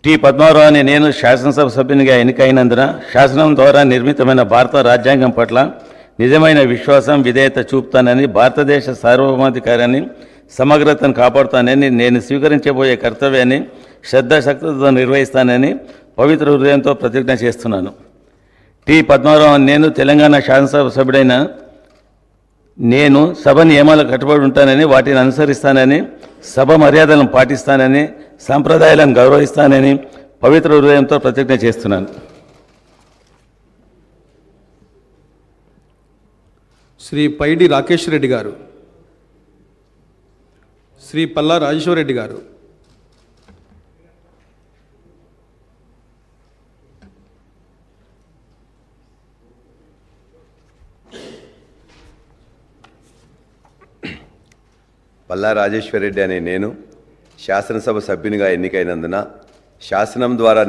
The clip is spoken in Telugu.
టి పద్మారావు అనే నేను శాసనసభ సభ్యునిగా ఎన్నికైనందున శాసనం ద్వారా నిర్మితమైన భారత రాజ్యాంగం పట్ల నిజమైన విశ్వాసం విధేయత చూపుతానని, భారతదేశ సార్వభౌమాధికారాన్ని సమగ్రతను కాపాడుతానని, నేను స్వీకరించబోయే కర్తవ్యాన్ని శ్రద్ధాశక్తితో నిర్వహిస్తానని పవిత్ర హృదయంతో ప్రతిజ్ఞ చేస్తున్నాను. టి పద్మారావు అనే నేను తెలంగాణ శాసనసభ సభ్యుడైన నేను సభ నియమాలకు కట్టుబడి ఉంటానని, వాటిని అనుసరిస్తానని, సభ మర్యాదలను పాటిస్తానని, సాంప్రదాయాలను గౌరవిస్తానని పవిత్ర హృదయంతో ప్రతిజ్ఞ చేస్తున్నాను. శ్రీ పైడి రాకేష్ రెడ్డి గారు, శ్రీ పల్లా రాజేశ్వర రెడ్డి గారు, పల్లా రాజేశ్వర రెడ్డి అనే నేను శాసనసభ సభ్యునిగా ఎన్నికైనందున శాసనం ద్వారా